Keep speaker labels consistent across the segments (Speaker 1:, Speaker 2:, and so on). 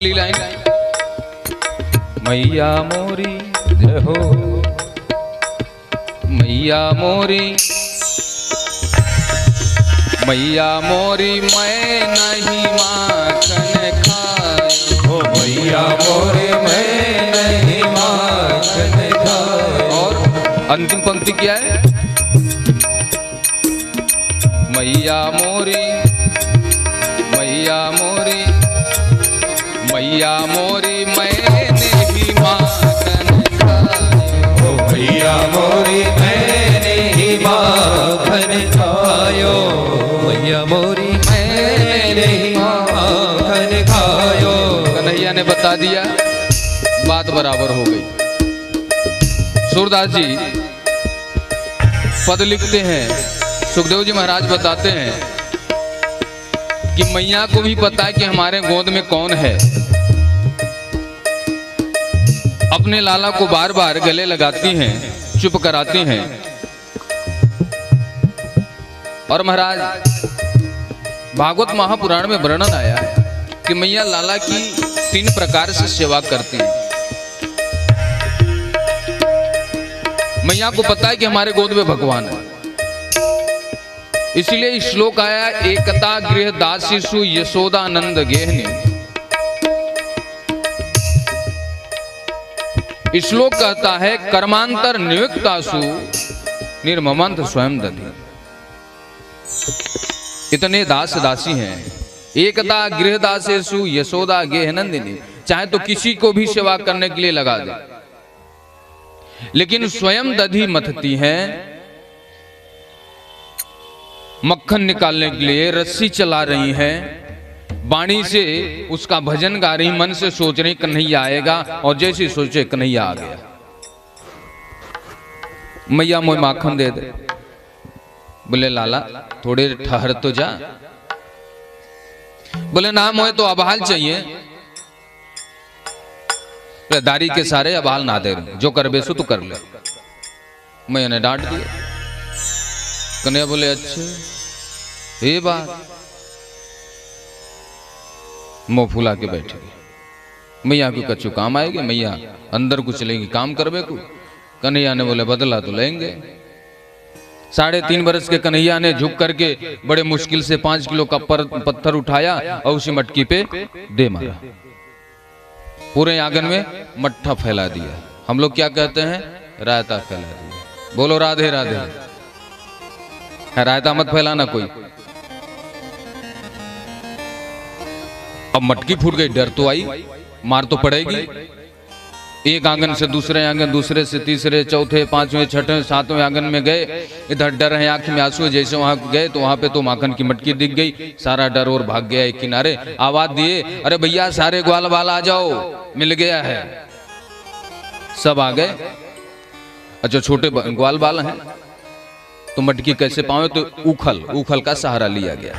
Speaker 1: Line मैया मोरी जय हो, मैया मोरी, मैया मोरी मैं नहीं माखन खाए हो,
Speaker 2: मैया मोरी मैं नहीं माखन खाए।
Speaker 1: और अंतिम पंक्ति क्या है? मैया मोरी, मैया मोरी, मैया मोरी मैंने ही माखन खायो,
Speaker 2: ओ मैया मोरी मैंने ही माखन खायो, मैया मोरी मैंने ही माखन खायो।
Speaker 1: कन्हैया ने बता दिया, बात बराबर हो गई। सूरदास जी पद लिखते हैं, सुखदेव जी महाराज बताते हैं कि मैया को भी पता है कि हमारे गोद में कौन है। अपने लाला को बार बार गले लगाती हैं, चुप कराती हैं। और महाराज भागवत महापुराण में वर्णन आया है कि मैया लाला की 3 प्रकार से सेवा करती हैं। मैया को पता है कि हमारे गोद में भगवान है, इसलिए श्लोक आया, एकता गृह दासीसु यशोदानंद गेहनी। श्लोक कहता है, कर्मांतर नियुक्तासु निर्ममंत स्वयं दधि। इतने दास दासी हैं। एकता गृह दासेसु यशोदा गेहनंदिनी, चाहे तो किसी को भी सेवा करने के लिए लगा दे, लेकिन स्वयं दधि मथती हैं। मक्खन निकालने के लिए रस्सी चला रही हैं, वाणी से उसका भजन गा रही, मन से सोच रही कन्हैया आएगा, और जैसे सोचे कन्हैया आ गया। मैया मोय माखन दे दे। बोले लाला थोड़े ठहर तो जा। बोले ना मोय तो अबहाल चाहिए। दारी के सारे अबहाल ना दे रहे, जो कर बेसो तो कर ले। मैया ने डांट दिया। कन्हैया बोले अच्छा ये बात। मुंह फुला के बैठे गए। मैया को कच्चू काम आएगी, मैया अंदर को चलेगी काम करवे को। कन्हैया ने बोले बदला तो लेंगे। 3.5 बरस के कन्हैया ने झुक करके बड़े मुश्किल से 5 किलो का पत्थर उठाया और उसी मटकी पे दे मारा। पूरे आंगन में मट्ठा फैला दिया। हम लोग क्या कहते हैं? रायता फैला दिया। बोलो राधे राधे। रायता मत फैलाना कोई। अब मटकी फूट गई, डर तो आई, मार तो पड़ेगी। एक आंगन से दूसरे आंगन, दूसरे से तीसरे, चौथे, 5वें, 6वें, 7वें आंगन में गए। इधर डर है, आंख में आंसू है। जैसे वहां गए तो वहां पे तो माखन की मटकी दिख गई। सारा डर और भाग गया एक किनारे। आवाज दिए, अरे भैया सारे ग्वाल बाल आ जाओ, मिल गया है। सब आ गए। अच्छा छोटे ग्वाल बाल हैं तो मटकी कैसे पावे? तो उखल का सहारा लिया गया।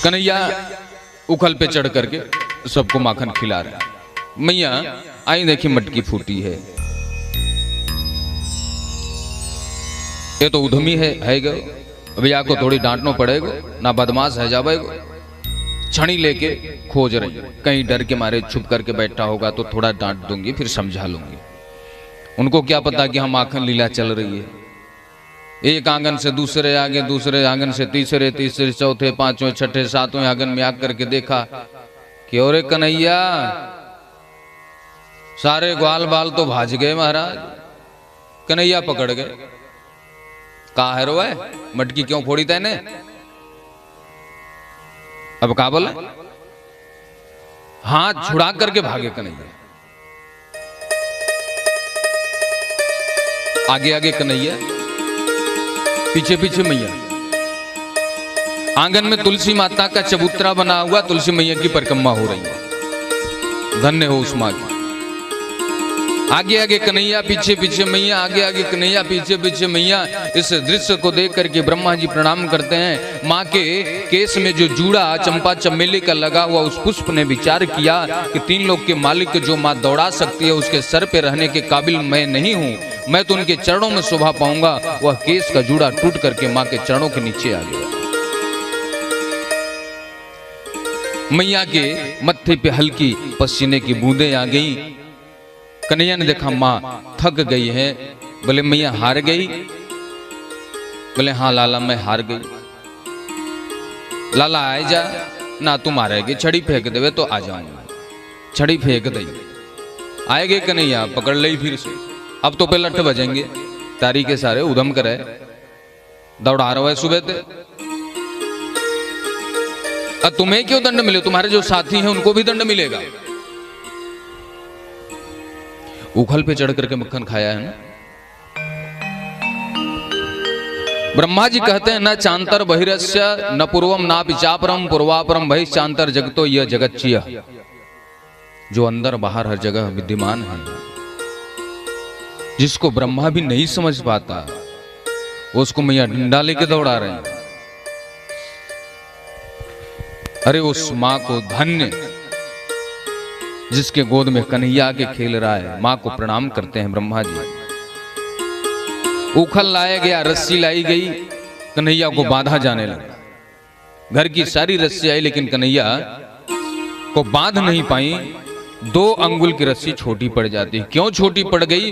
Speaker 1: कन्हैया उखल पे चढ़ करके सबको माखन खिला रहा है। मैया आई, देखी मटकी फूटी है। ये तो उधमी है गो। भैया को थोड़ी डांटना पड़ेगा, ना बदमाश है जावेगो। छड़ी लेके खोज रही, कहीं डर के मारे छुप करके बैठा होगा तो थोड़ा डांट दूंगी, फिर समझा लूंगी। उनको क्या पता कि हम माखन लीला चल रही है। एक आंगन से दूसरे आगे, दूसरे आंगन से तीसरे, तीसरे चौथे, 5वें, 6ठे, 7वें आंगन में आकर के देखा कि अरे कन्हैया सारे ग्वाल बाल तो भाज गए महाराज। कन्हैया पकड़ गए। कहा है रोए, मटकी क्यों फोड़ी तैने? अब कहा बोला, हाथ छुड़ा करके भागे कन्हैया। आगे आगे कन्हैया, पीछे पीछे मैया। आंगन में तुलसी माता का चबूतरा बना हुआ, तुलसी मैया की परिक्रमा हो रही है। धन्य हो उस मां की। आगे आगे कन्हैया, पीछे पीछे मैया, आगे आगे कन्हैया, पीछे पीछे मैया। इस दृश्य को देख करके ब्रह्मा जी प्रणाम करते हैं। माँ के केस में जो जूड़ा चंपा चमेली का लगा हुआ, उस पुष्प ने विचार किया कि 3 लोक के मालिक जो माँ दौड़ा सकती है, उसके सर पे रहने के काबिल मैं नहीं हूँ। मैं तो उनके चरणों में शोभा पाऊंगा। वह केस का जूड़ा टूट करके माँ के चरणों के नीचे आ गया। मैया के मत्थे पे हल्की पसीने की बूंदें आ गई। कन्हैया ने देखा माँ थक गई है। बोले मैया हार गई? बोले हाँ लाला मैं हार गई। लाला आए जा ना, तुम हारेगी, छड़ी फेंक देवे तो आ जाऊंगा। छड़ी फेंक दई, आएगे कन्हैया पकड़ ली फिर से। अब तो पे लठ बजेंगे, तारी के सारे उधम करे, दौड़ा रहा है सुबह ते। अब तुम्हें क्यों दंड मिले? तुम्हारे जो साथी हैं उनको भी दंड मिलेगा। उखल पे चढ़ करके मक्खन खाया है ना। ब्रह्मा जी कहते हैं न चांतर बहिरस्य न पूर्वम ना पिचापरम पूर्वापरम बहिश्चांतर जगतो यह जगच्चिय। जो अंदर बाहर हर जगह विद्यमान है, जिसको ब्रह्मा भी नहीं समझ पाता, उसको मैया डंडा लेके दौड़ा रहे हैं। अरे उस माँ को धन्य जिसके गोद में कन्हैया के खेल रहा है, माँ को प्रणाम करते हैं ब्रह्मा जी। उखल लाया गया, रस्सी लाई गई, कन्हैया को बांधा जाने लगा। घर की सारी रस्सी आई लेकिन कन्हैया को बांध नहीं पाई। 2 अंगुल की रस्सी छोटी पड़ जाती। क्यों छोटी पड़ गई?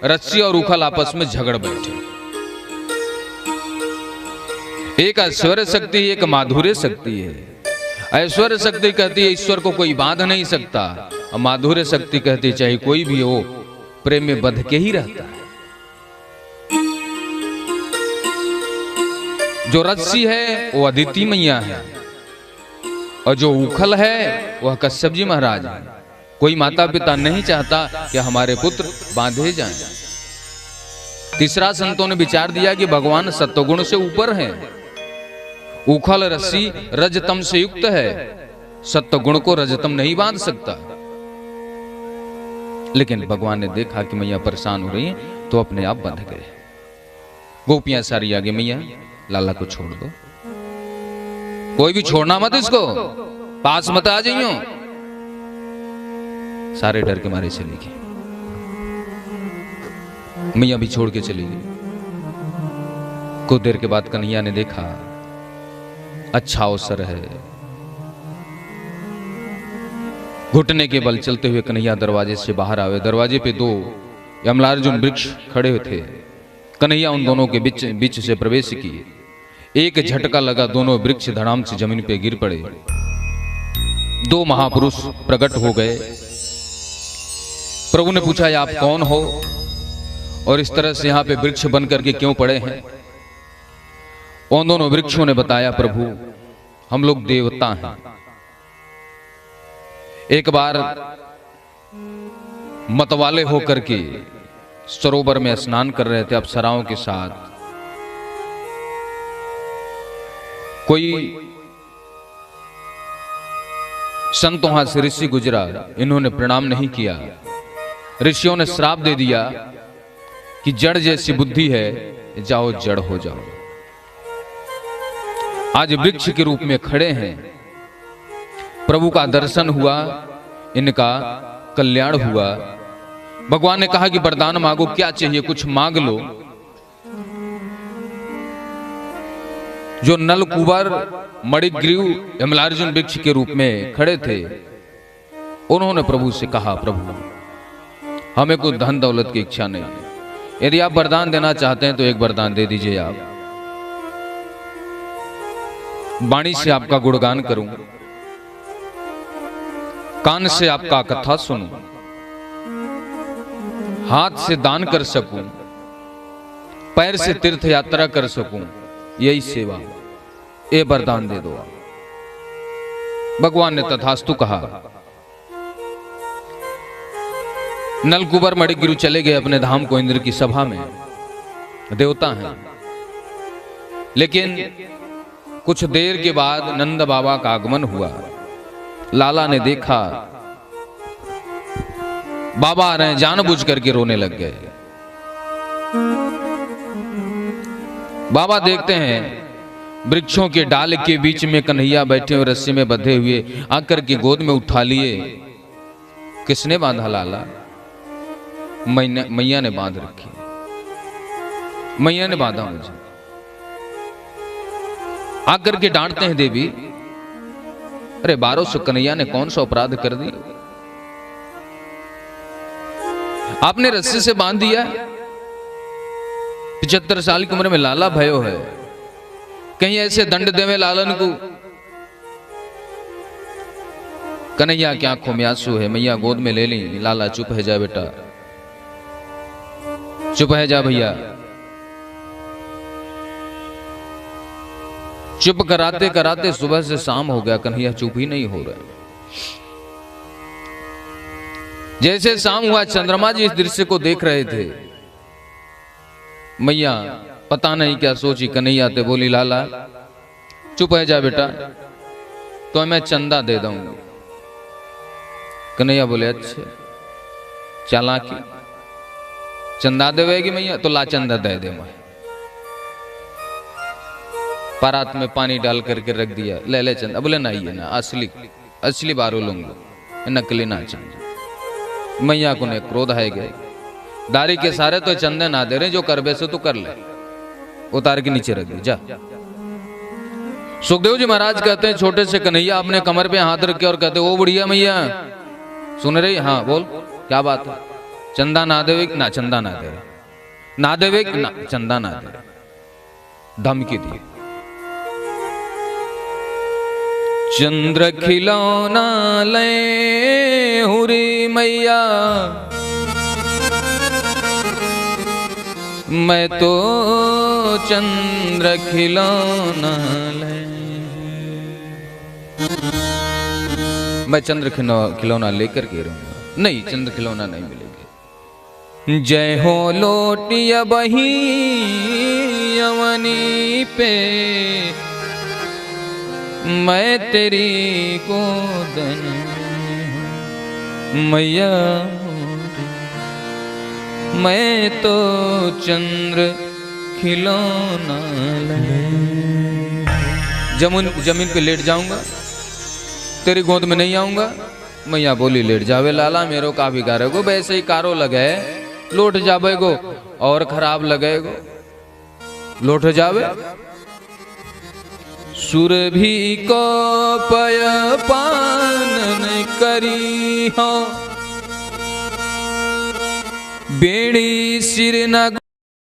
Speaker 1: रस्सी और उखल आपस में झगड़ बैठे। एक ऐश्वर्य शक्ति, एक माधुर्य शक्ति है। ऐश्वर्य शक्ति कहती है ईश्वर को कोई बांध नहीं सकता, और माधुर्य शक्ति कहती चाहे कोई भी हो प्रेम में बंध के ही रहता है। जो रस्सी है वो अदिति मैया है, और जो उखल है वह कश्यप जी महाराज है। कोई माता पिता नहीं चाहता कि हमारे पुत्र बांधे जाएं। तीसरा संतों ने विचार दिया कि भगवान सत्वगुण से ऊपर है। उखल रस्सी रजतम से युक्त है, सत्वगुण को रजतम नहीं बांध सकता। लेकिन भगवान ने देखा कि मैया परेशान हो रही है तो अपने आप बंध गए। गोपियां सारी आगे, मैया लाला को छोड़ दो, कोई भी छोड़ना मत, इसको पास मत आ जाइयो। सारे डर के मारे चली गई। मैया भी छोड़ के चली गई। कुछ देर के बाद कन्हैया ने देखा अच्छा अवसर है। घुटने के बल चलते हुए कन्हैया दरवाजे से बाहर आवे। दरवाजे पे 2 यमलार्जुन वृक्ष खड़े हुए थे। कन्हैया उन दोनों के बीच से प्रवेश किए। एक झटका लगा, दोनों वृक्ष धड़ाम से जमीन पे गिर पड़े। 2 महापुरुष प्रकट हो गए। प्रभु ने पूछा आप कौन हो और इस तरह से यहाँ पे वृक्ष बन करके क्यों पड़े हैं? उन दोनों वृक्षों ने बताया प्रभु हम लोग देवता हैं। एक बार मतवाले होकर के सरोवर में स्नान कर रहे थे अप्सराओं के साथ। कोई संत वहां से ऋषि गुजरा, इन्होंने प्रणाम नहीं किया। ऋषियों ने श्राप दे दिया कि जड़ जैसी बुद्धि है, जाओ जड़ हो जाओ। आज वृक्ष के रूप में खड़े हैं। प्रभु का दर्शन हुआ, इनका कल्याण हुआ। भगवान ने कहा कि वरदान मांगो, क्या चाहिए कुछ मांग लो। जो नलकुबर मणिग्रीव यमलार्जुन वृक्ष के रूप में खड़े थे, उन्होंने प्रभु से कहा प्रभु हमें कोई धन दौलत की इच्छा नहीं है, यदि आप वरदान देना चाहते हैं तो एक वरदान दे दीजिए। आप वाणी से आपका गुणगान करूं, कान से आपका कथा सुनूं, हाथ से दान कर सकूं, पैर से तीर्थ यात्रा कर सकूं, यही सेवा, ये वरदान दे दो। भगवान ने तथास्तु कहा। नलकुबर मणिगिरु चले गए अपने धाम को, इंद्र की सभा में। देवता हैं। लेकिन कुछ देर के बाद नंद बाबा का आगमन हुआ। लाला ने देखा बाबा आ रहे हैं, जानबूझ करके रोने लग गए। बाबा देखते हैं वृक्षों के डाल के बीच में कन्हैया बैठे हुए रस्सी में बंधे हुए, आकर के गोद में उठा लिए। किसने बांधा? लाला। मैया ने बांध रखी, मैया ने बांधा मुझे। आकर के डांटते हैं देवी अरे 1200 कन्हैया ने कौन सा अपराध कर दिया? आपने रस्सी से बांध दिया। 75 साल की उम्र में लाला भयो है, कहीं ऐसे दंड देवे लालन को। कन्हैया की आंखों में आंसू है, मैया गोद में ले ली। लाला चुप है जा बेटा, चुप है जा भैया। चुप कराते कराते सुबह से शाम हो गया, कन्हैया चुप ही नहीं हो रहे। जैसे शाम हुआ, चंद्रमा जी इस दृश्य को देख रहे थे। मैया पता नहीं क्या सोची, कन्हैया ते बोली लाला चुप है जा बेटा, तो मैं चंदा दे दूंगी। कन्हैया बोले अच्छा चालाकी, चंदा देवेगी मैया? तो ला चंदा दे दे। मैं परात में पानी डाल करके रख दिया, ले ले चंदा। बोले ना ये ना असली असली बारू लूंगा, नकली ना चंदा। मैया को ने क्रोध है गए, दारी के सारे तो चंदे ना दे रहे, जो कर बैसे तो कर ले। उतार के नीचे रख दी जा। सुखदेव जी महाराज कहते हैं छोटे से कन्हैया अपने कमर पे हाथ रखे और कहते ओ बुढ़िया मैया सुन रही? हाँ बोल क्या बात है? चंदा ना देवे ना, चंदा ना दे, ना देवे ना, चंदा ना दे। धमकी दी। चंद्र खिलौना ले हुरी मैया, मैं तो चंद्र खिलौना ले। मैं चंद्र खिलौना लेकर के रहूंगा। नहीं, चंद्र खिलौना नहीं मिलेगा। जय हो लोटिया बही यवनी पे, मैं तेरी गोदन मैया, मैं तो चंद्र खिलौना ले। जमीन पे लेट जाऊंगा, तेरी गोद में नहीं आऊंगा। मैया बोली लेट जावे लाला, मेरो का भी गारेगो, वैसे ही कारो लगे लौट जावेगो और खराब लगेगो, लौट जावे। सुरभि को पय पानन करी हो, बेड़ी सिर न